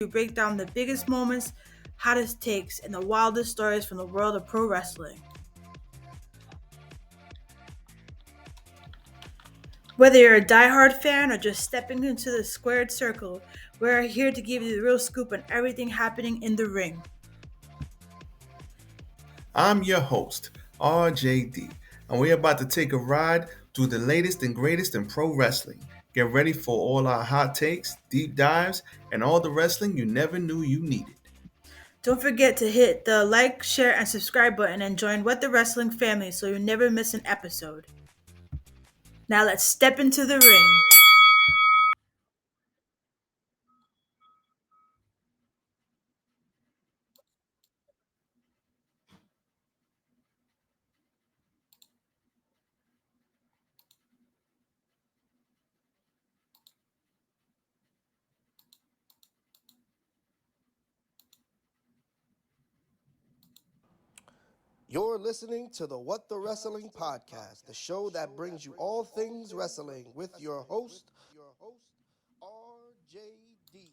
we break down the biggest moments, hottest takes, and the wildest stories from the world of pro wrestling. Whether you're a diehard fan or just stepping into the squared circle, we're here to give you the real scoop on everything happening in the ring. I'm your host, RJD, and we're about to take a ride through the latest and greatest in pro wrestling. Get ready for all our hot takes, deep dives, and all the wrestling you never knew you needed. Don't forget to hit the like, share, and subscribe button and join What the Wrestling family so you never miss an episode. Now let's step into the ring. You're listening to the What the Wrestling Podcast, the show that brings you all things wrestling with your host, RJD.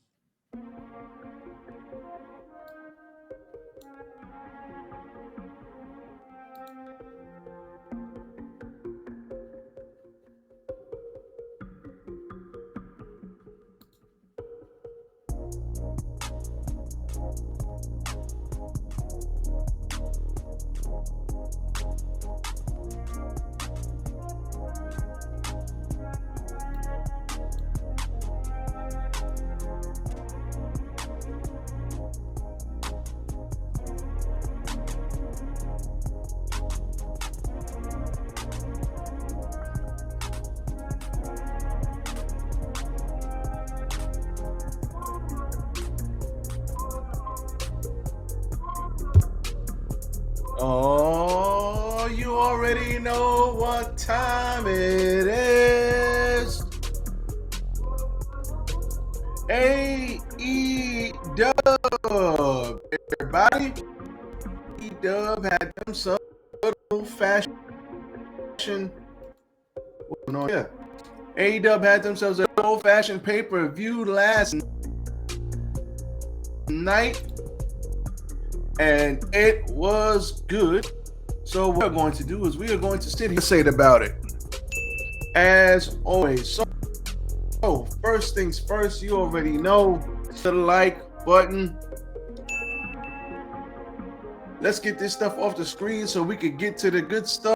Oh, you already know what time it is. AEW, everybody. AEW had themselves a good old-fashioned. What's going on here? AEW had themselves an old-fashioned pay-per-view last night, and it was good. So what we're going to do is we are going to sit here and say about it, as always. So first things first, you already know the like button. Let's get this stuff off the screen so we can get to the good stuff.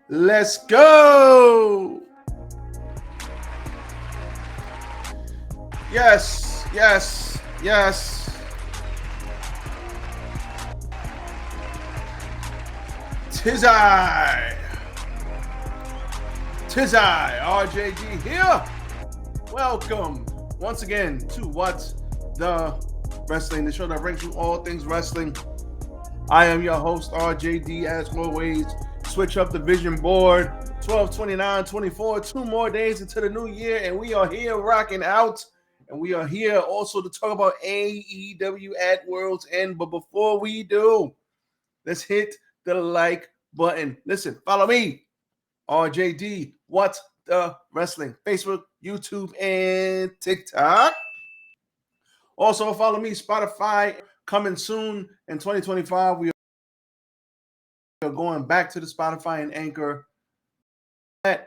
Let's go. Yes. Tis I, RJD here. Welcome once again to What the Wrestling, the show that brings you all things wrestling. I am your host, RJD, as always. Switch up the vision board, 12/29/24, 2 more days into the new year, and we are here rocking out. And we are here also to talk about AEW at World's End. But before we do, let's hit the like button. Listen, follow me, RJD, What the Wrestling, Facebook, YouTube, and TikTok. Also, follow me, Spodify, coming soon in 2025. We are going back to the Spotify and Anchor.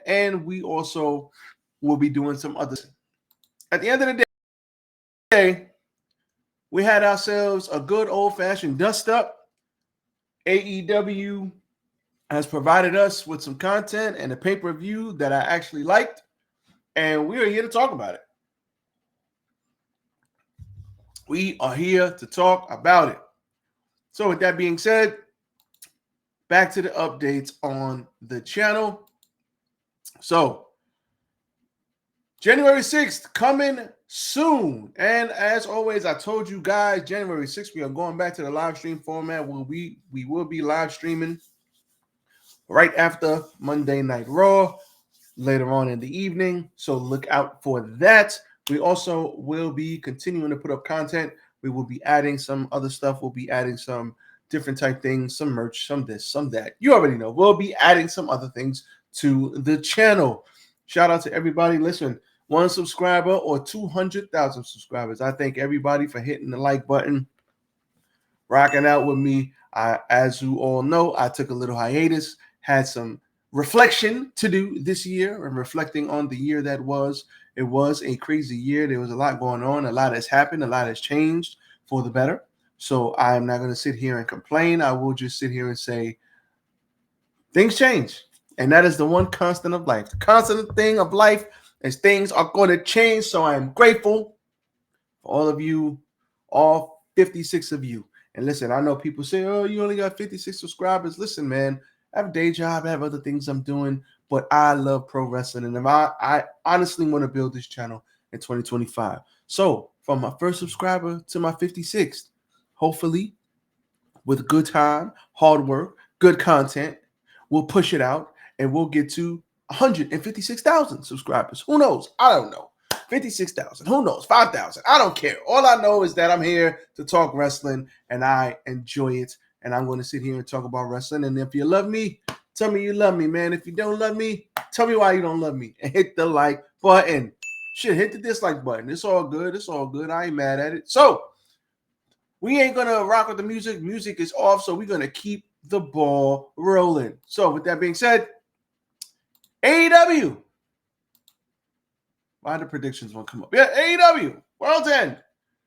And we also will be doing some other. At the end of the day, we had ourselves a good old-fashioned dust-up. AEW has provided us with some content and a pay-per-view that I actually liked, and we are here to talk about it. We are here to talk about it. So with that being said, back to the updates on the channel. So January 6th coming soon. And as always, I told you guys, January 6th, we are going back to the live stream format where we will be live streaming right after Monday Night Raw later on in the evening. So look out for that. We also will be continuing to put up content. We will be adding some other stuff. We'll be adding some different type things, some merch, some this, some that. You already know. We'll be adding some other things to the channel. Shout out to everybody. Listen, 1 subscriber or 200,000 subscribers. I thank everybody for hitting the like button, rocking out with me. As you all know, I took a little hiatus, had some reflection to do this year and reflecting on the year that was. It was a crazy year. There was a lot going on. A lot has happened. A lot has changed for the better. So I'm not going to sit here and complain. I will just sit here and say things change. And that is the one constant of life. The constant thing of life is things are going to change. So I am grateful for all of you, all 56 of you. And listen, I know people say, oh, you only got 56 subscribers. Listen, man, I have a day job. I have other things I'm doing. But I love pro wrestling. And I honestly want to build this channel in 2025. So from my first subscriber to my 56th, hopefully with good time, hard work, good content, we'll push it out and we'll get to 156,000 subscribers. Who knows? I don't know. 56,000. Who knows? 5,000. I don't care. All I know is that I'm here to talk wrestling and I enjoy it. And I'm going to sit here and talk about wrestling. And if you love me, tell me you love me, man. If you don't love me, tell me why you don't love me. And hit the like button. Shit, hit the dislike button. It's all good. It's all good. I ain't mad at it. So we ain't going to rock with the music. Music is off. So we're going to keep the ball rolling. So with that being said, AEW. Why the predictions won't come up? Yeah, AEW, World's End.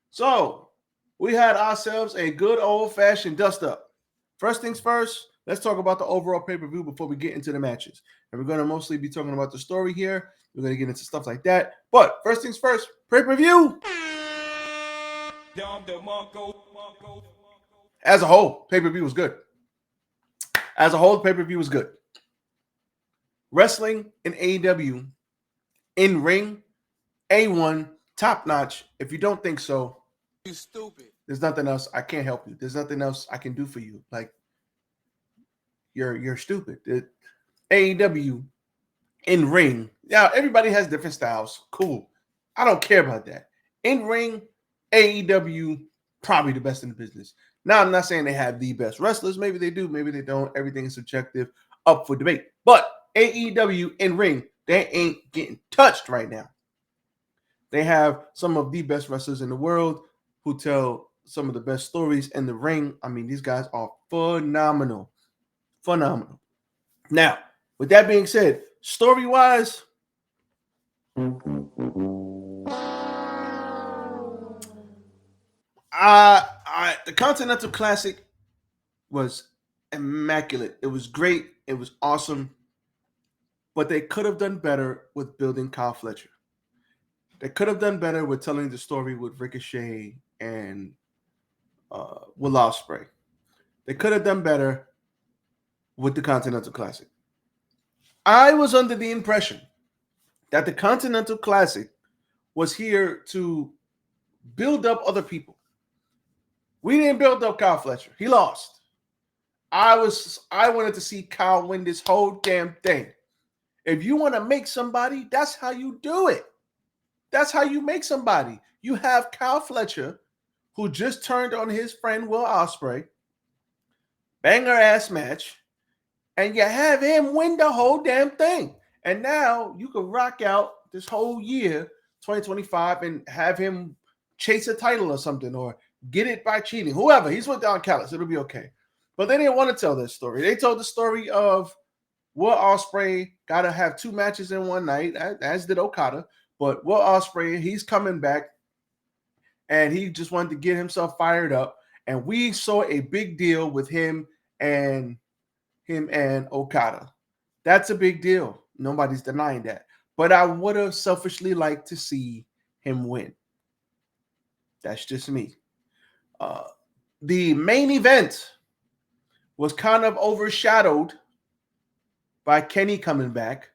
So we had ourselves a good old-fashioned dust-up. First things first, let's talk about the overall pay-per-view before we get into the matches. And we're going to mostly be talking about the story here. We're going to get into stuff like that. But first things first, pay-per-view. As a whole, pay-per-view was good. As a whole, pay-per-view was good. Wrestling in AEW, in ring, A1, top notch. If you don't think so, You stupid. there's nothing else. I can't help you. There's nothing else I can do for you. Like, you're stupid. AEW in ring. Yeah, everybody has different styles. Cool. I don't care about that. In ring, AEW probably the best in the business. Now, I'm not saying they have the best wrestlers. Maybe they do. Maybe they don't. Everything is subjective, up for debate. But AEW in ring, they ain't getting touched right now. They have some of the best wrestlers in the world who tell some of the best stories in the ring. I mean, these guys are phenomenal. Phenomenal. Now, with that being said, story-wise, the Continental Classic was immaculate. It was great. It was awesome. But they could have done better with building Kyle Fletcher. They could have done better with telling the story with Ricochet and Will Ospreay. They could have done better with the Continental Classic. I was under the impression that the Continental Classic was here to build up other people. We didn't build up Kyle Fletcher. He lost. I wanted to see Kyle win this whole damn thing. If you want to make somebody, that's how you do it. That's how you make somebody. You have Kyle Fletcher, who just turned on his friend Will Ospreay, banger ass match, and you have him win the whole damn thing. And now you can rock out this whole year, 2025, and have him chase a title or something, or get it by cheating. Whoever, he's with Don Callis. It'll be okay. But they didn't want to tell that story. They told the story of Will Ospreay got to have 2 matches in one night, as did Okada. But Will Ospreay, he's coming back, and he just wanted to get himself fired up. And we saw a big deal with him and Okada. That's a big deal. Nobody's denying that. But I would have selfishly liked to see him win. That's just me. The main event was kind of overshadowed by Kenny coming back.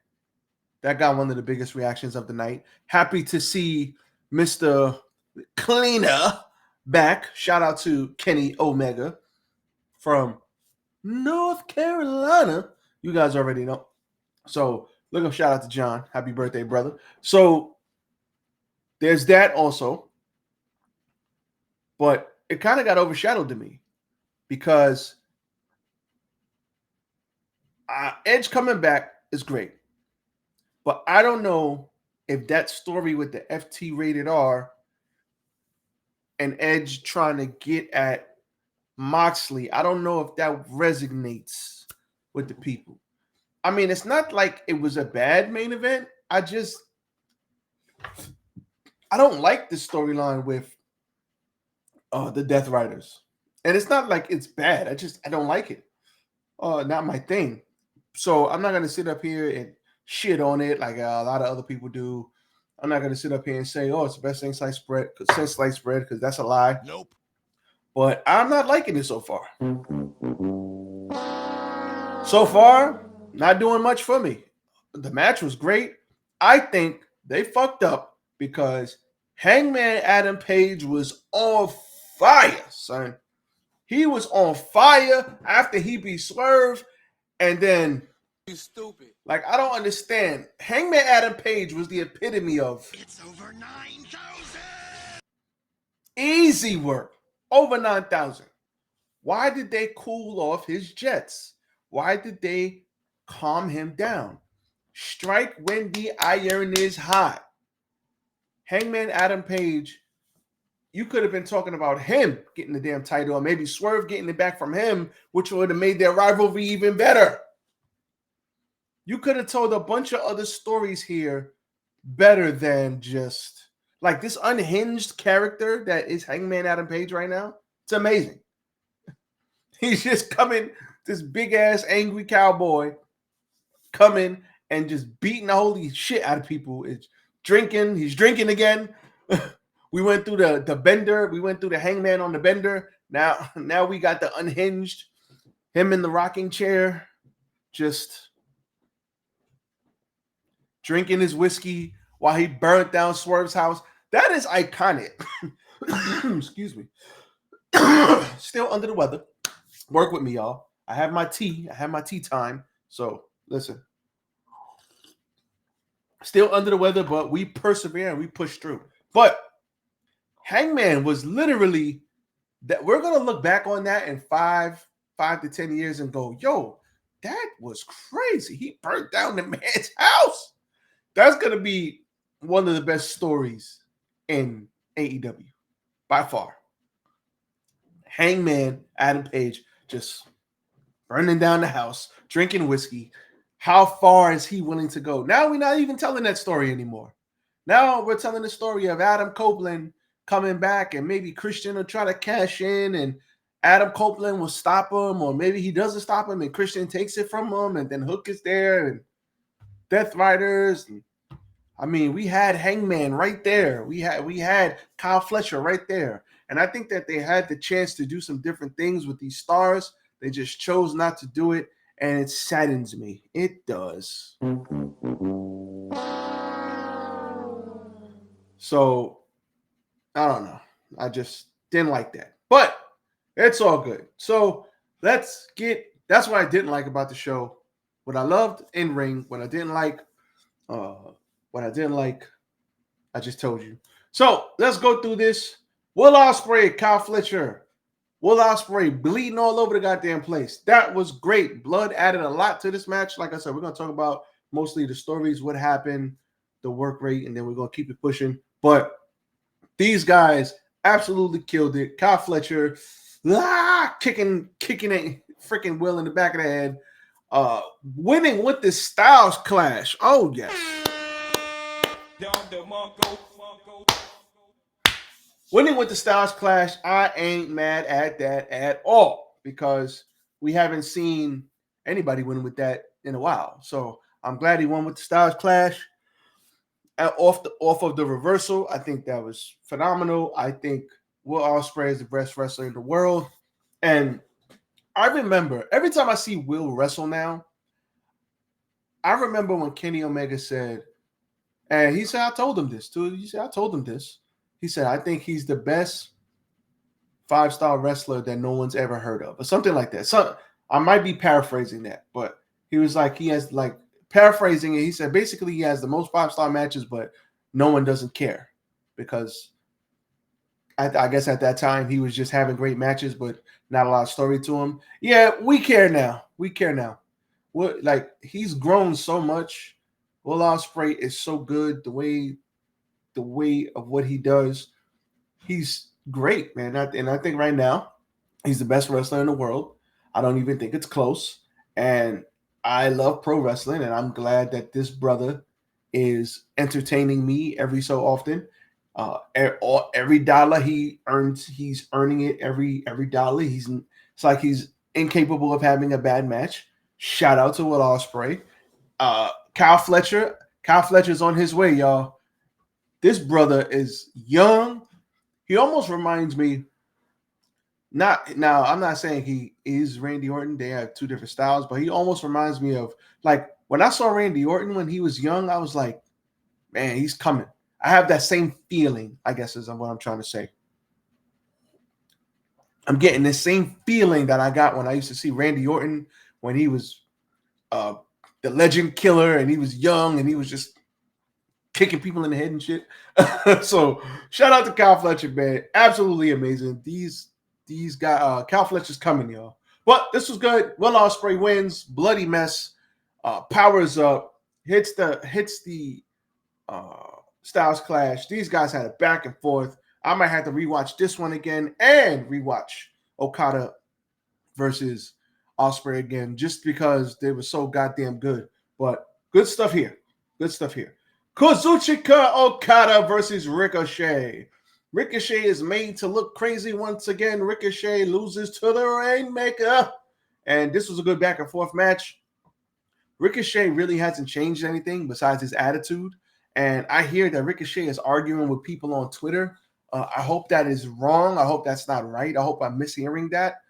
That got one of the biggest reactions of the night. Happy to see Mr. Cleaner back. Shout out to Kenny Omega from North Carolina. You guys already know. So look up, shout out to John. Happy birthday, brother. So there's that also. But it kind of got overshadowed to me because Edge coming back is great. But I don't know if that story with the FT rated R and Edge trying to get at Moxley, I don't know if that resonates with the people. I mean, it's not like it was a bad main event. I don't like the storyline with the Death Riders. And it's not like it's bad. I don't like it. Not my thing. So I'm not gonna sit up here and shit on it like a lot of other people do. I'm not gonna sit up here and say, "Oh, it's the best thing sliced bread," because that's a lie. Nope. But I'm not liking it so far. So far, not doing much for me. The match was great. I think they fucked up because Hangman Adam Page was on fire, son. He was on fire after he beat Swerve, and then You stupid. like I don't understand. Hangman Adam Page was the epitome of It's over 9,000. easy work. Over 9,000. Why did they cool off his jets? Why did they calm him down? Strike when the iron is hot. Hangman Adam Page, you could have been talking about him getting the damn title, or maybe Swerve getting it back from him, which would have made their rivalry even better. You could have told a bunch of other stories here better than just like this unhinged character that is Hangman Adam Page right now. It's amazing. He's just coming, this big ass angry cowboy coming and just beating the holy shit out of people. It's drinking. He's drinking again. We went through the bender. We went through the Hangman on the bender. Now we got the unhinged. Him in the rocking chair, just drinking his whiskey while he burnt down Swerve's house. That is iconic. Excuse me. Still under the weather. Work with me, y'all. I have my tea. I have my tea time. So listen. Still under the weather, but we persevere and we push through. But Hangman was literally that. We're gonna look back on that in 5 to 10 years and go, yo, that was crazy. He burnt down the man's house. That's gonna be one of the best stories in AEW by far. Hangman Adam Page just burning down the house, drinking whiskey. How far is he willing to go? Now we're not even telling that story anymore. Now we're telling the story of Adam Copeland coming back, and maybe Christian will try to cash in, and Adam Copeland will stop him, or maybe he doesn't stop him, and Christian takes it from him, and then Hook is there, and Death Riders. And, I mean, we had Hangman right there. We had Kyle Fletcher right there. And I think that they had the chance to do some different things with these stars. They just chose not to do it, and it saddens me. It does. So, I don't know. I just didn't like that. But it's all good. So, that's what I didn't like about the show. What I loved in ring, what I didn't like, I just told you. So, let's go through this. Will Ospreay, Kyle Fletcher. Will Ospreay bleeding all over the goddamn place. That was great. Blood added a lot to this match. Like I said, we're going to talk about mostly the stories, what happened, the work rate, and then we're going to keep it pushing. But these guys absolutely killed it. Kyle Fletcher kicking it, freaking Will in the back of the head. Winning with the Styles Clash. Oh, yes. Winning with the Styles Clash, I ain't mad at that at all because we haven't seen anybody win with that in a while. So I'm glad he won with the Styles Clash. Off of the reversal, I think that was phenomenal. I think Will Ospreay is the best wrestler in the world. And I remember every time I see Will wrestle now, I remember when Kenny Omega said, and he said, I told him this too. He said, I told him this. He said, I think he's the best 5-star wrestler that no one's ever heard of, or something like that. So I might be paraphrasing that, but he was like, he has like paraphrasing it. He said, basically, he has the most 5-star matches, but no one doesn't care because I guess at that time he was just having great matches, but not a lot of story to him. Yeah, we care now. We care now. What, like, he's grown so much Will Ospreay is so good. The way of what he does, he's great, man. And I think right now he's the best wrestler in the world. I don't even think it's close. And I love pro wrestling, and I'm glad that this brother is entertaining me every so often. Every dollar he earns, he's earning it every dollar. It's like he's incapable of having a bad match. Shout out to Will Ospreay. Kyle Fletcher. Kyle Fletcher's on his way, y'all. This brother is young. He almost reminds me. Not now. I'm not saying he is Randy Orton. They have two different styles, but he almost reminds me of, like, when I saw Randy Orton when he was young. I was like, man, he's coming. I have that same feeling, I guess, is what I'm trying to say. I'm getting the same feeling that I got when I used to see Randy Orton when he was the legend killer and he was young and he was just kicking people in the head and shit. So shout out to Kyle Fletcher, man. Absolutely amazing. These guys, Kyle Fletcher's coming, y'all. But this was good. Will Ospreay wins. Bloody mess. Powers up. Hits the Styles Clash. These guys had a back and forth. I might have to rewatch this one again and rewatch Okada versus Ospreay again, just because they were so goddamn good. But good stuff here. Good stuff here. Kazuchika Okada versus Ricochet. Ricochet is made to look crazy once again. Ricochet loses to the Rainmaker. And this was a good back and forth match. Ricochet really hasn't changed anything besides his attitude. And I hear that Ricochet is arguing with people on Twitter. I hope that is wrong. I hope that's not right. I hope I'm mishearing that.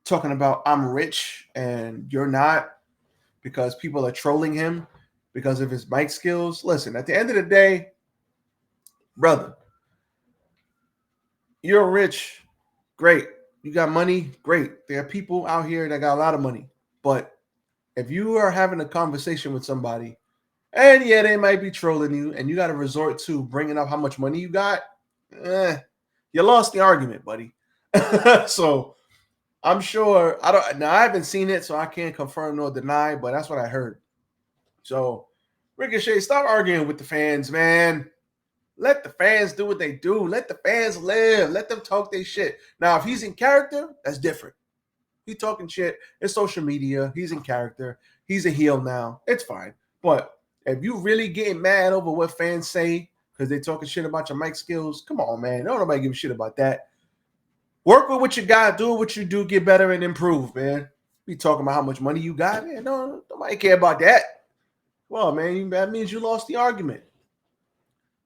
Talking about I'm rich and you're not, because people are trolling him because of his mic skills. Listen, at the end of the day, brother, you're rich. Great. You got money. Great. There are people out here that got a lot of money. But if you are having a conversation with somebody, and yeah, they might be trolling you, and you got to resort to bringing up how much money you got, you lost the argument, buddy. So I'm sure, I haven't seen it, so I can't confirm nor deny, but that's what I heard. So Ricochet, stop arguing with the fans, man. Let the fans do what they do. Let the fans live. Let them talk their shit. Now, if he's in character, that's different. He's talking shit. It's social media. He's in character. He's a heel now. It's fine. But if you really getting mad over what fans say because they talking shit about your mic skills, come on, man. Don't nobody give a shit about that. Work with what you got. Do what you do. Get better and improve, man. Be talking about how much money you got, man. No, nobody care about that. Well, man, that means you lost the argument.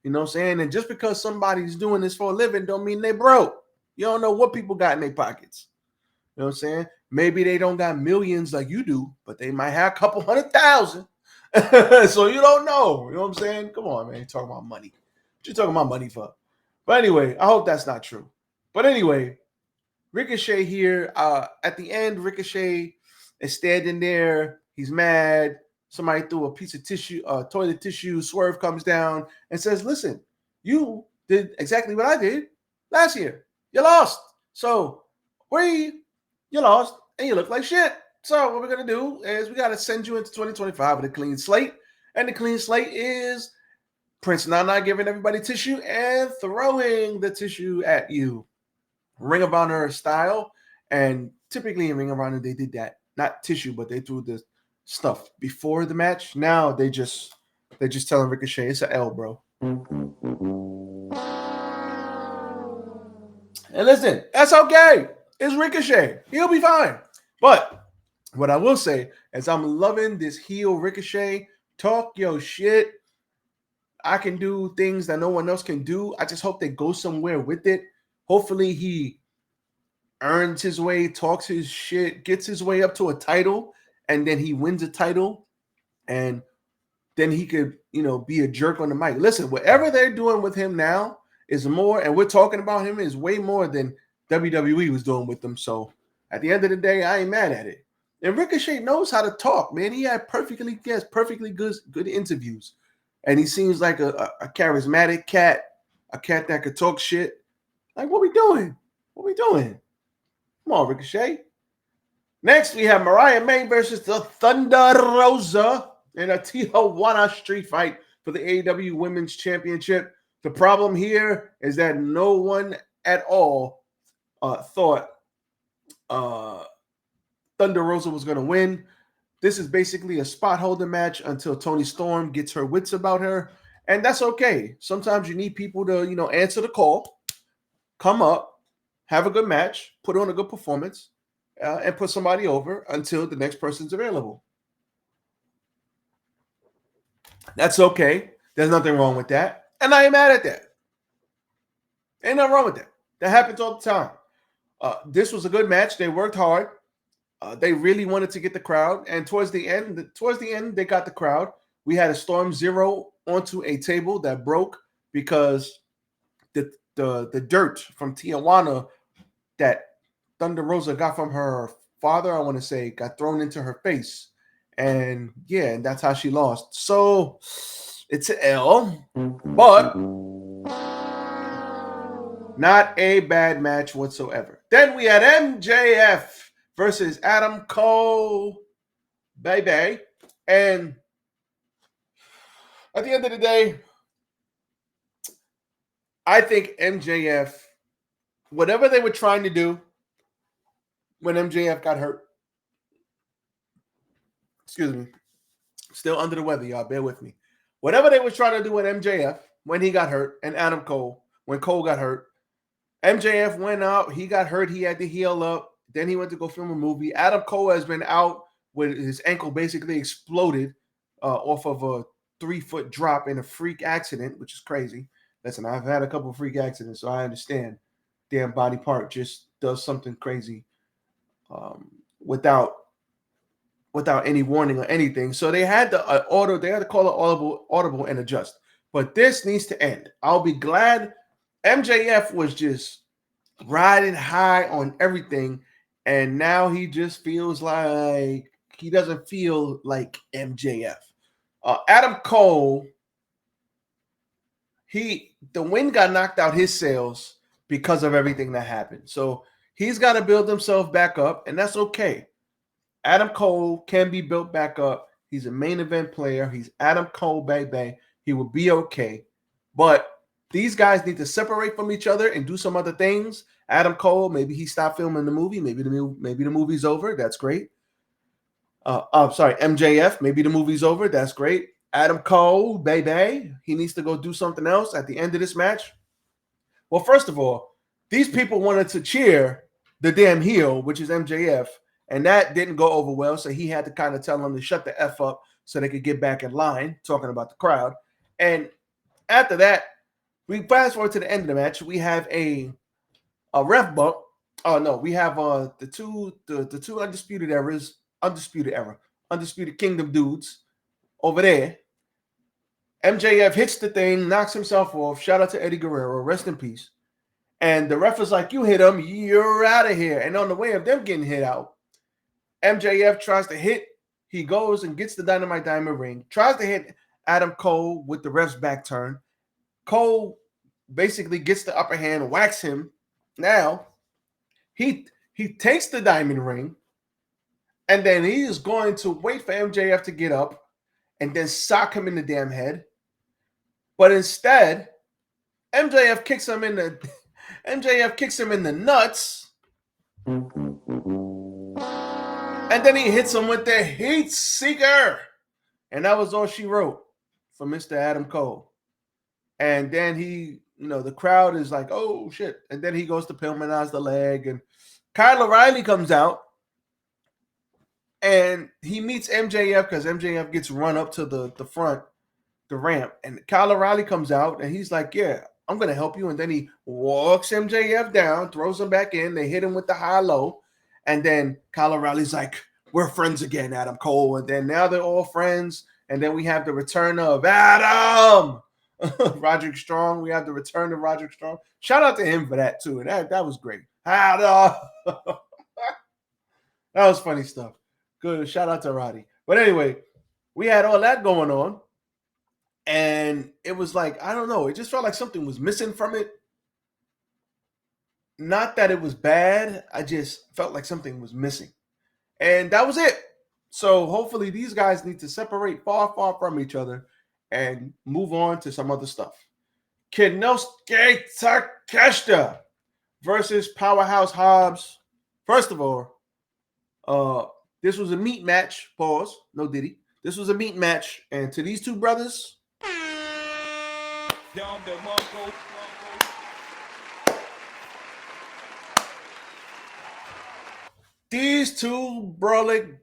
You know what I'm saying? And just because somebody's doing this for a living don't mean they broke. You don't know what people got in their pockets. You know what I'm saying? Maybe they don't got millions like you do, but they might have a couple 100,000. So you don't know. You know what I'm saying? Come on, man. You're talking about money. What you talking about money for? But anyway, I hope that's not true. But anyway, Ricochet here. At the end, Ricochet is standing there. He's mad. Somebody threw a piece of tissue, toilet tissue. Swerve comes down and says, listen, you did exactly what I did last year. You lost. So you lost and you look like shit. So what we're going to do is we got to send you into 2025 with a clean slate. And the clean slate is Prince Nana giving everybody tissue and throwing the tissue at you. Ring of Honor style. And typically in Ring of Honor, they did that. Not tissue, but they threw the stuff before the match. Now they're just telling Ricochet it's an L, bro. And listen, that's okay. It's Ricochet. He'll be fine. But what I will say is I'm loving this heel Ricochet. Talk your shit. I can do things that no one else can do. I just hope they go somewhere with it. Hopefully he earns his way, talks his shit, gets his way up to a title, and then he wins a title, and then he could, be a jerk on the mic. Listen, whatever they're doing with him now is more, and we're talking about him, is way more than WWE was doing with them. So at the end of the day, I ain't mad at it. And Ricochet knows how to talk, man. He has perfectly good interviews. And he seems like a charismatic cat, a cat that could talk shit. Like, what we doing? What we doing? Come on, Ricochet. Next, we have Mariah May versus the Thunder Rosa. in a Tijuana street fight for the AEW Women's Championship. The problem here is that no one at all thought Thunder Rosa was going to win. This is basically a spot holder match until Toni Storm gets her wits about her. And that's okay. Sometimes you need people to, answer the call, come up, have a good match, put on a good performance, and put somebody over until the next person's available. That's okay. There's nothing wrong with that. And I ain't mad at that. Ain't nothing wrong with that. That happens all the time. This was a good match. They worked hard. They really wanted to get the crowd. And towards the end, they got the crowd. We had a Storm Zero onto a table that broke because the dirt from Tijuana that Thunder Rosa got from her father, I want to say, got thrown into her face. And yeah, that's how she lost. So it's an L, but not a bad match whatsoever. Then we had MJF versus Adam Cole, baby. And at the end of the day, I think MJF, whatever they were trying to do when MJF got hurt, excuse me, still under the weather, y'all, bear with me. Whatever they were trying to do with MJF when he got hurt, and Adam Cole, when Cole got hurt, MJF went out, he got hurt, he had to heal up, then he went to go film a movie. Adam Cole has been out with his ankle basically exploded off of a 3-foot drop in a freak accident, which is crazy. Listen, I've had a couple of freak accidents, so I understand. Damn body part just does something crazy without any warning or anything. So they had to they had to call it audible and adjust. But this needs to end. I'll be glad. MJF was just riding high on everything, and now he just feels like he doesn't feel like MJF. Adam Cole, the wind got knocked out his sails because of everything that happened. So he's got to build himself back up, and that's okay. Adam Cole can be built back up. He's a main event player. He's Adam Cole, baby. He will be okay. But these guys need to separate from each other and do some other things. Adam Cole, maybe he stopped filming the movie. Maybe the movie's over. That's great. MJF, maybe the movie's over. That's great. Adam Cole, baby, he needs to go do something else at the end of this match. Well, first of all, these people wanted to cheer the damn heel, which is MJF, and that didn't go over well, so he had to kind of tell them to shut the F up so they could get back in line, talking about the crowd. And after that, we fast forward to the end of the match. We have a ref bump. Oh no, we have the two undisputed kingdom dudes over there. MJF hits the thing, knocks himself off. Shout out to Eddie Guerrero, rest in peace. And the ref is like, "You hit him, you're out of here." And on the way of them getting hit out, MJF tries to hit. He goes and gets the Dynamite Diamond ring. Tries to hit Adam Cole with the ref's back turn. Cole basically gets the upper hand, whacks him. Now, he takes the diamond ring, and then he is going to wait for MJF to get up and then sock him in the damn head. But instead, MJF kicks him in the nuts. And then he hits him with the Heat Seeker. And that was all she wrote for Mr. Adam Cole. And then the crowd is like, "Oh, shit." And then he goes to Pillmanize the leg. And Kyle O'Reilly comes out. And he meets MJF because MJF gets run up to the front, the ramp. And Kyle O'Reilly comes out and he's like, "Yeah, I'm going to help you." And then he walks MJF down, throws him back in. They hit him with the high-low. And then Kyle O'Reilly's like, "We're friends again, Adam Cole." And then now they're all friends. And then we have the return of Adam. Roderick Strong. We have the return of Roderick Strong. Shout out to him for that, too. And that was great. Adam. That was funny stuff. Good. Shout out to Roddy. But anyway, we had all that going on. And it was like, I don't know. It just felt like something was missing from it. Not that it was bad. I just felt like something was missing. And that was it. So hopefully these guys need to separate far, far from each other and move on to some other stuff. Kinosuke Takeshita versus Powerhouse Hobbs. First of all, this was a meat match. Pause. No Diddy. This was a meat match, and to these two brothers, these two brawling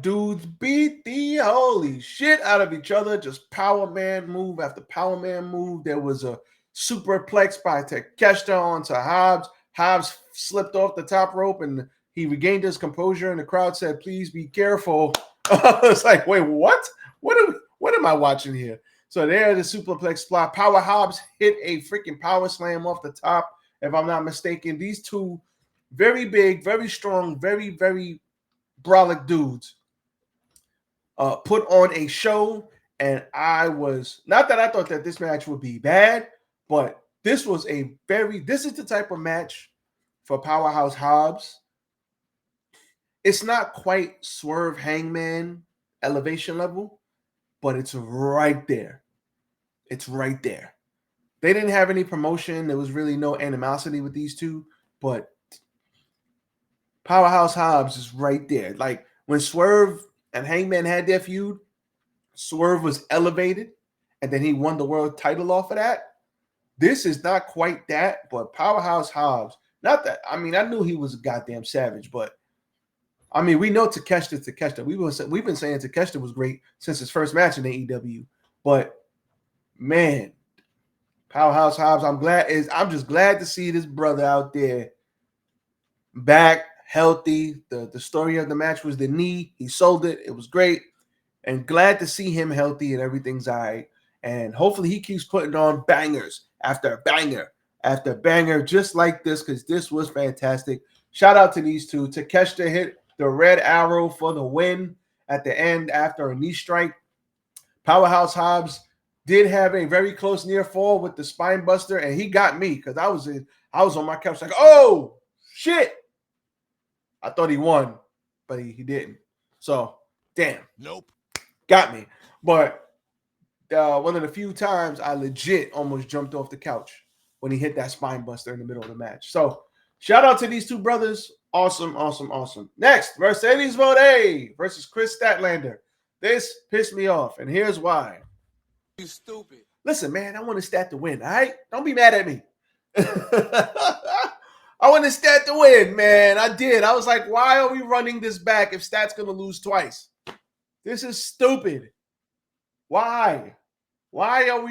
dudes beat the holy shit out of each other. Just power man move after power man move. There was a superplex by Takeshita onto Hobbs. Hobbs slipped off the top rope and he regained his composure, and the crowd said, "Please be careful." It's like, wait, what? What am I watching here? So there, the superplex spot. Power Hobbs hit a freaking power slam off the top, if I'm not mistaken. These two very big, very strong, very, very brolic dudes put on a show, and I was not that I thought that this match would be bad, but this is the type of match for Powerhouse Hobbs. It's not quite Swerve Hangman elevation level, but it's right there. It's right there. They didn't have any promotion. There was really no animosity with these two, but Powerhouse Hobbs is right there. Like when Swerve and Hangman had their feud, Swerve was elevated, and then he won the world title off of that. This is not quite that, but Powerhouse Hobbs, not that, I mean, I knew he was a goddamn savage, but I mean, we know Takeshita. We've been saying Takeshita was great since his first match in AEW, but man, Powerhouse Hobbs, I'm just glad to see this brother out there back healthy. The story of the match was the knee. He sold it. It was great. And glad to see him healthy and everything's all right. And hopefully he keeps putting on bangers after banger after banger just like this, because this was fantastic. Shout out to these two. Takeshita hit the red arrow for the win at the end after a knee strike. Powerhouse Hobbs did have a very close near fall with the spine buster, and he got me because I was on my couch like, oh shit. I thought he won, but he didn't. So damn. Nope. Got me. But one of the few times I legit almost jumped off the couch when he hit that spine buster in the middle of the match. So shout out to these two brothers. Awesome, awesome, awesome. Next, Mercedes Moné versus Chris Statlander. This pissed me off, and here's why. You stupid. Listen, man, I want to stat to win, all right? Don't be mad at me. I want to stat to win, man. I did. I was like, why are we running this back if Stat's going to lose twice? This is stupid. Why? Why are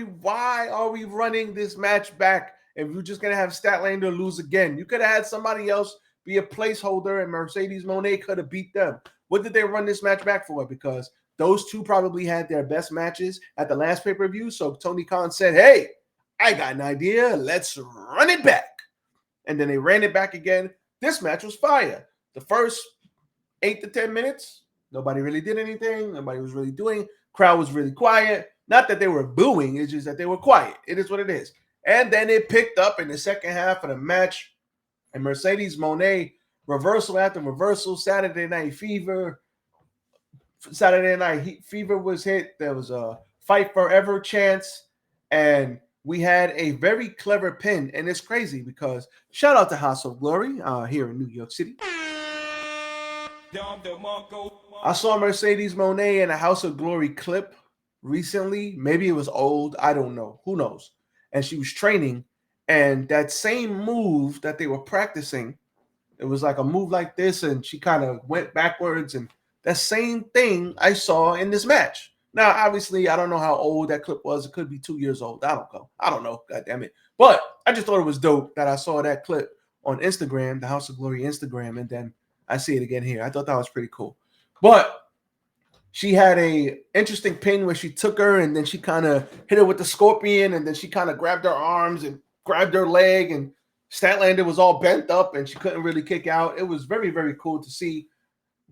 we running this match back if you're just going to have Statlander lose again? You could have had somebody else be a placeholder, and Mercedes Moné could have beat them. What did they run this match back for? Because those two probably had their best matches at the last pay-per-view. So Tony Khan said, hey, I got an idea. Let's run it back. And then they ran it back again. This match was fire. The first 8 to 10 minutes, nobody really did anything. Nobody was really doing. Crowd was really quiet. Not that they were booing. It's just that they were quiet. It is what it is. And then it picked up in the second half of the match. And Mercedes Moné, reversal after reversal, Saturday Night Fever. Saturday Night Fever was hit. There was a Fight Forever chance. And we had a very clever pin. And it's crazy because shout out to House of Glory here in New York City. I saw Mercedes Moné in a House of Glory clip recently. Maybe it was old. I don't know. Who knows? And she was training. And that same move that they were practicing, it was like a move like this. And she kind of went backwards. And that same thing I saw in this match. Now, obviously, I don't know how old that clip was. It could be 2 years old. I don't know. God damn it. But I just thought it was dope that I saw that clip on Instagram, the House of Glory Instagram. And then I see it again here. I thought that was pretty cool. But she had a interesting pin where she took her and then she kind of hit her with the scorpion, and then she kind of grabbed her arms and grabbed her leg, and Statlander was all bent up and she couldn't really kick out. It was very, very cool to see.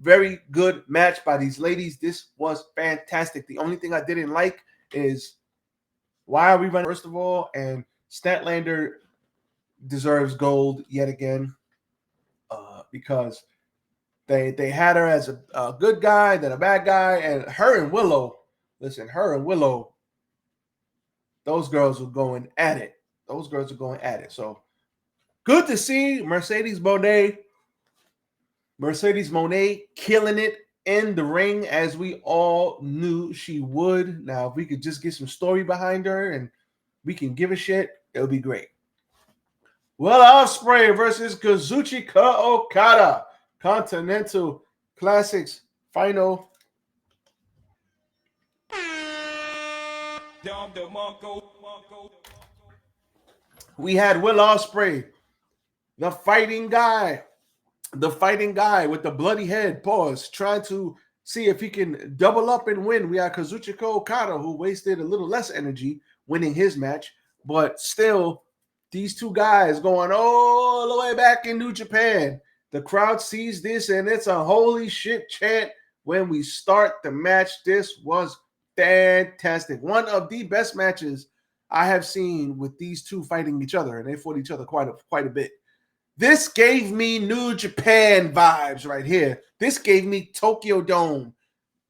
Very good match by these ladies. This was fantastic. The only thing I didn't like is why are we running, first of all, and Statlander deserves gold yet again because They had her as a good guy, then a bad guy, and her and Willow. Listen, her and Willow, those girls were going at it. Those girls are going at it. So good to see Mercedes Moné killing it in the ring as we all knew she would. Now, if we could just get some story behind her and we can give a shit, it'll be great. Will Ospreay versus Kazuchika Okada. Continental Classics final. We had Will Ospreay, the fighting guy with the bloody head, trying to see if he can double up and win. We had Kazuchika Okada, who wasted a little less energy winning his match, but still, these two guys going all the way back in New Japan. The crowd sees this, and it's a holy shit chant when we start the match. This was fantastic. One of the best matches I have seen with these two fighting each other, and they fought each other quite a bit. This gave me New Japan vibes right here. This gave me Tokyo Dome,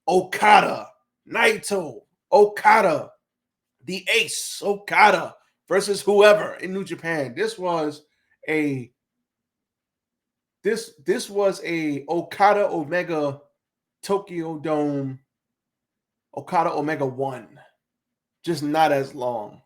Okada, Naito, Okada, the Ace, Okada versus whoever in New Japan. This was a Okada Omega Tokyo Dome, Okada Omega 1. Just not as long.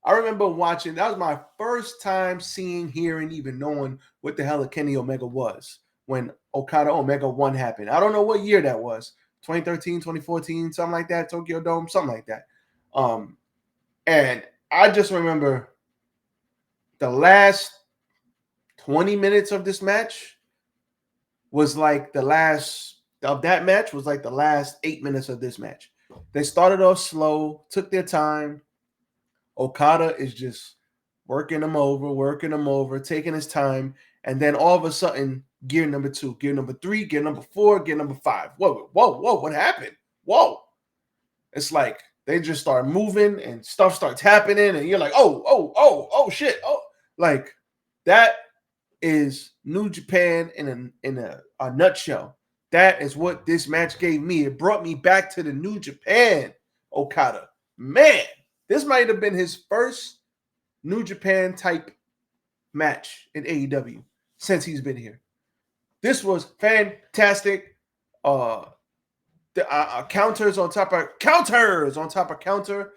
I remember watching, that was my first time seeing, hearing, even knowing what the hell a Kenny Omega was when Okada Omega 1 happened. I don't know what year that was. 2013, 2014, something like that. Tokyo Dome, something like that. And I just remember the last 20 minutes of this match was like the last 8 minutes of this match. They started off slow, took their time. Okada is just working them over, taking his time. And then all of a sudden, gear number 2, gear number 3, gear number 4, gear number 5. Whoa, what happened? Whoa. It's like they just start moving and stuff starts happening. And you're like, oh, shit. Oh, like that is New Japan in a nutshell. That is what this match gave me. It brought me back to the New Japan Okada. Man, this might have been his first New Japan type match in AEW since he's been here. This was fantastic. Counters on top of counter.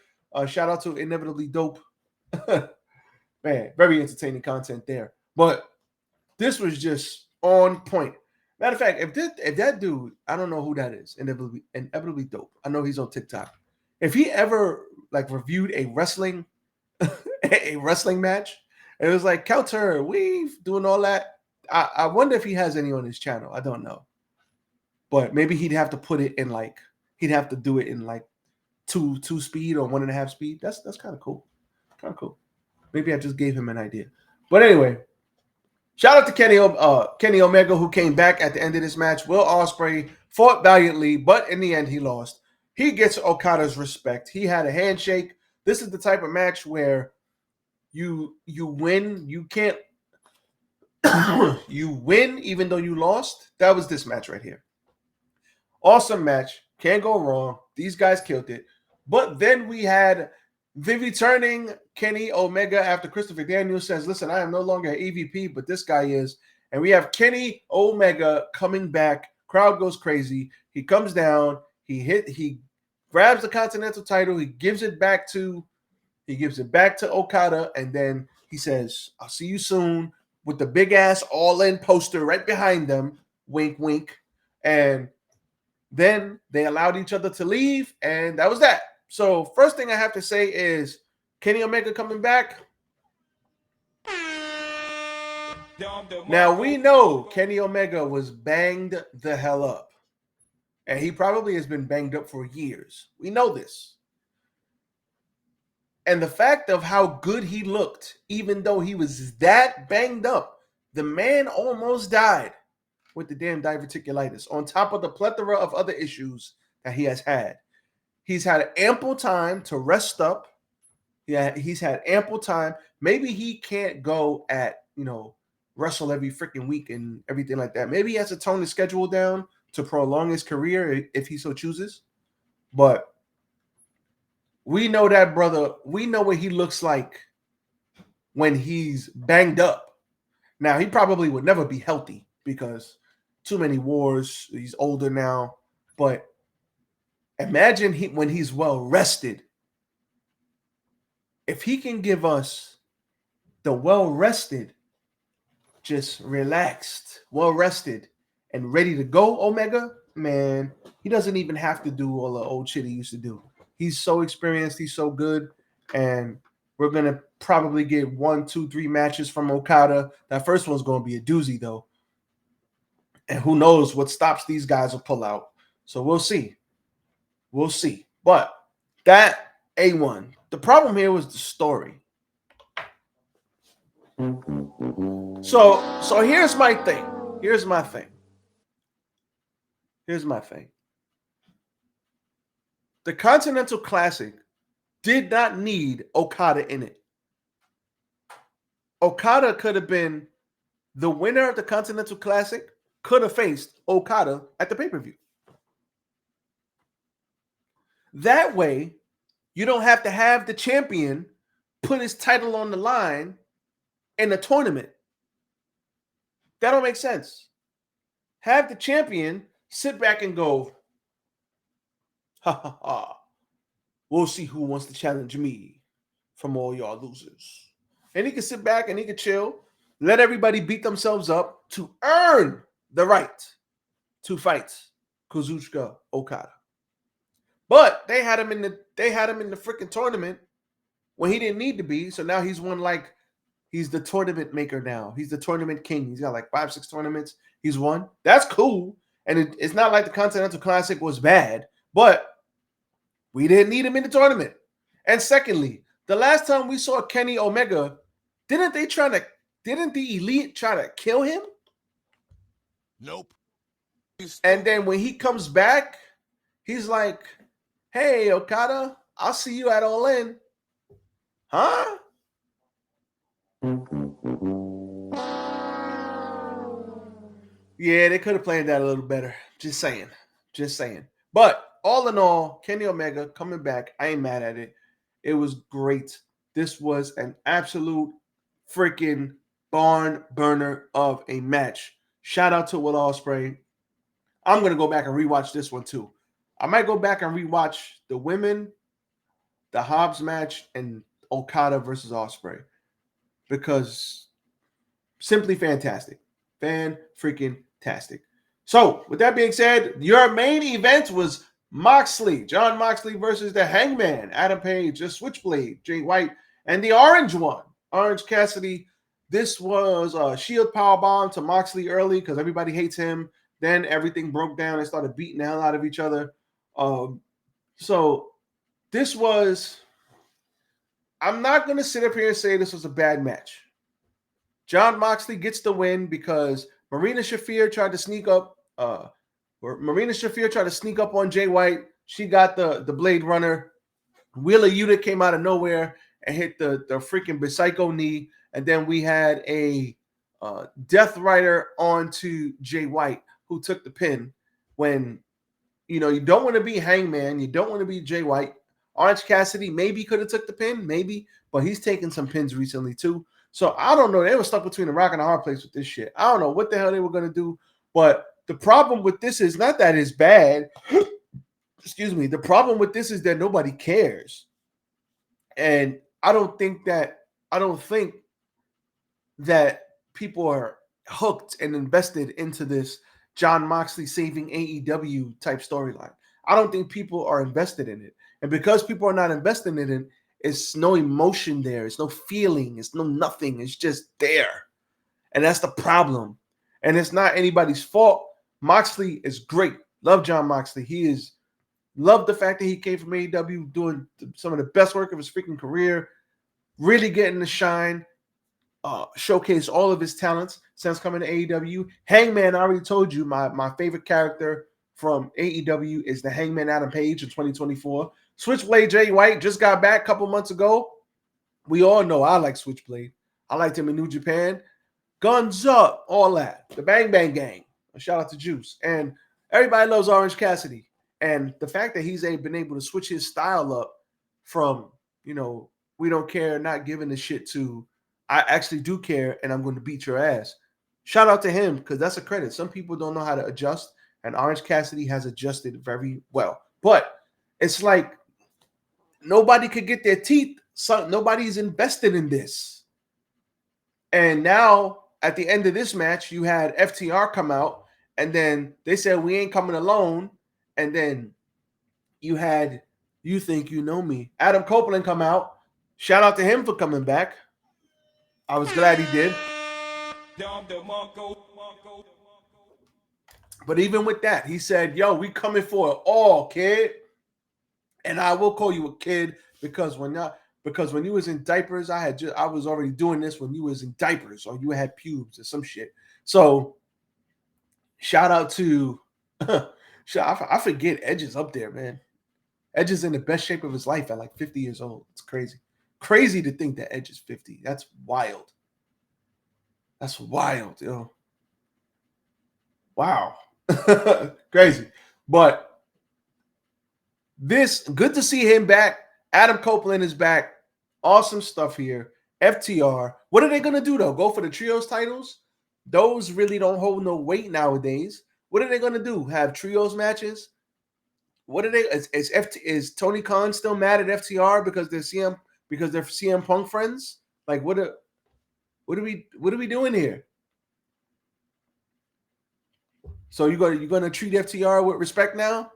Shout out to Inevitably Dope. Man, very entertaining content there. But this was just on point. Matter of fact, if that dude, I don't know who that is, Inevitably Dope. I know he's on TikTok. If he ever like reviewed a wrestling match, it was like counter, weave, doing all that. I wonder if he has any on his channel. I don't know. But maybe he'd have to put it in he'd have to do it in like two speed or 1.5 speed. That's kind of cool. Kind of cool. Maybe I just gave him an idea. But anyway, shout out to Kenny Omega, who came back at the end of this match. Will Ospreay fought valiantly, but in the end he lost. He gets Okada's respect. He had a handshake. This is the type of match where you win. You can't you win even though you lost. That was this match right here. Awesome match. Can't go wrong. These guys killed it. But then we had the returning Kenny Omega after Christopher Daniels says, listen, I am no longer an EVP, but this guy is. And we have Kenny Omega coming back. Crowd goes crazy. He comes down. He grabs the Continental title. He gives it back to Okada. And then he says, I'll see you soon, with the big ass all-in poster right behind them. Wink, wink. And then they allowed each other to leave, and that was that. So first thing I have to say is Kenny Omega coming back. Now we know Kenny Omega was banged the hell up, and he probably has been banged up for years. We know this. And the fact of how good he looked, even though he was that banged up, the man almost died with the damn diverticulitis, on top of the plethora of other issues that he has had. He's had ample time to rest up. Yeah, he's had ample time. Maybe he can't go at, wrestle every freaking week and everything like that. Maybe he has to tone his schedule down to prolong his career if he so chooses. But we know that brother. We know what he looks like when he's banged up. Now, he probably would never be healthy because too many wars. He's older now. But imagine when he's well rested. If he can give us the well rested, just relaxed, well rested, and ready to go, Omega, man, he doesn't even have to do all the old shit he used to do. He's so experienced. He's so good. And we're going to probably get 1, 2, 3 matches from Okada. That first one's going to be a doozy, though. And who knows what stops these guys will pull out. So we'll see. We'll see. But that A1. The problem here was the story. So here's my thing. Here's my thing. The Continental Classic did not need Okada in it. Okada could have been the winner of the Continental Classic, could have faced Okada at the pay-per-view. That way, you don't have to have the champion put his title on the line in a tournament. That don't make sense. Have the champion sit back and go, ha ha ha. We'll see who wants to challenge me from all y'all losers. And he can sit back and he can chill, let everybody beat themselves up to earn the right to fight Kazuchika Okada. But they had him in the freaking tournament when he didn't need to be. So now he's he's the tournament maker now. He's the tournament king. He's got like 5, 6 tournaments. He's won. That's cool. And it's not like the Continental Classic was bad, but we didn't need him in the tournament. And secondly, the last time we saw Kenny Omega, didn't the Elite try to kill him? Nope. And then when he comes back, he's like, hey, Okada, I'll see you at All In. Huh? Yeah, they could have planned that a little better. Just saying. But all in all, Kenny Omega coming back, I ain't mad at it. It was great. This was an absolute freaking barn burner of a match. Shout out to Will Ospreay. I'm going to go back and rewatch this one too. I might go back and rewatch the women, the Hobbs match, and Okada versus Ospreay because simply fantastic. Fan-freaking-tastic. So, with that being said, your main event was John Moxley versus the Hangman, Adam Page, the Switchblade, Jay White, and the Orange one, Orange Cassidy. This was a Shield powerbomb to Moxley early because everybody hates him. Then everything broke down and started beating the hell out of each other. So this was, I'm not going to sit up here and say this was a bad match. John Moxley gets the win because Marina Shafir tried to sneak up. Marina Shafir tried to sneak up on Jay White. She got the Blade Runner. Wheeler Yuta came out of nowhere and hit the freaking Psycho knee. And then we had a Death Rider onto Jay White, who took the pin. When, you don't want to be Hangman, you don't want to be Jay White. Orange Cassidy maybe could have took the pin, maybe, but he's taken some pins recently too. So I don't know. They were stuck between a rock and a hard place with this shit. I don't know what the hell they were going to do. But the problem with this is not that it's bad. Excuse me. The problem with this is that nobody cares. And I don't think that people are hooked and invested into this John Moxley saving AEW type storyline. I don't think people are invested in it. And because people are not invested in it, it's no emotion there. It's no feeling. It's no nothing. It's just there. And that's the problem. And it's not anybody's fault. Moxley is great. Love John Moxley. Love the fact that he came from AEW doing some of the best work of his freaking career. Really getting the shine. Showcase all of his talents since coming to AEW. Hangman, I already told you, my favorite character from AEW is the Hangman Adam Page in 2024. Switchblade Jay White just got back a couple months ago. We all know I like Switchblade. I liked him in New Japan. Guns up, all that. The Bang Bang Gang. A shout out to Juice. And everybody loves Orange Cassidy. And the fact that he's been able to switch his style up from, we don't care, not giving a shit, to I actually do care and I'm going to beat your ass. Shout out to him, because that's a credit. Some people don't know how to adjust, and Orange Cassidy has adjusted very well. But it's like nobody could get their teeth. Nobody's invested in this. And now, at the end of this match, you had FTR come out, and then they said, we ain't coming alone. And then you had You Think You Know Me, Adam Copeland, come out. Shout out to him for coming back. I was glad he did. But even with that, he said, yo, we coming for it all, kid. And I will call you a kid because when you was in diapers, I was already doing this when you was in diapers, or you had pubes or some shit. So shout out to I forget Edge is up there, man. Edge is in the best shape of his life at like 50 years old. It's crazy. Crazy to think that Edge is 50. That's wild. That's wild, yo. Wow. Crazy. But good to see him back. Adam Copeland is back. Awesome stuff here. FTR. What are they going to do, though? Go for the trios titles? Those really don't hold no weight nowadays. What are they going to do? Have trios matches? What are they? Is Tony Khan still mad at FTR because they're CM Punk friends? Like, what are we doing here? So you're gonna treat FTR with respect now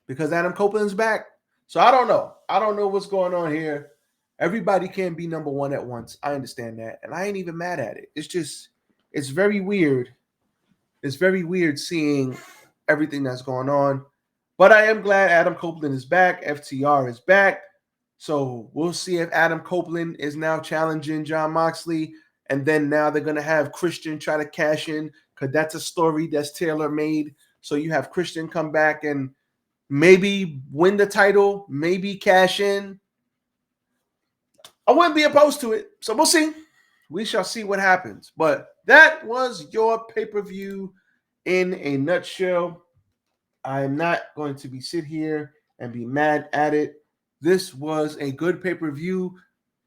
because Adam Copeland's back? So I don't know. I don't know what's going on here. Everybody can't be number one at once. I understand that, and I ain't even mad at it. It's very weird. It's very weird seeing everything that's going on. But I am glad Adam Copeland is back. FTR is back. So we'll see if Adam Copeland is now challenging Jon Moxley. And then now they're going to have Christian try to cash in, because that's a story that's tailor-made. So you have Christian come back and maybe win the title, maybe cash in. I wouldn't be opposed to it. So we'll see. We shall see what happens. But that was your pay-per-view in a nutshell. I am not going to sit here and be mad at it. This was a good pay-per-view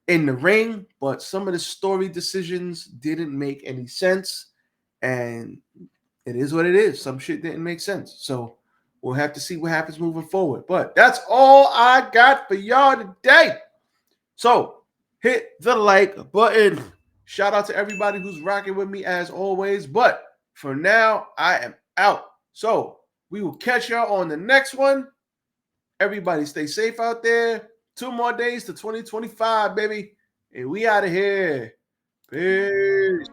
in the ring, but some of the story decisions didn't make any sense. And it is what it is. Some shit didn't make sense. So we'll have to see what happens moving forward. But that's all I got for y'all today. So hit the like button. Shout out to everybody who's rocking with me as always. But for now, I am out. So we will catch y'all on the next one. Everybody stay safe out there. 2 more days to 2025, baby. And we out of here. Peace.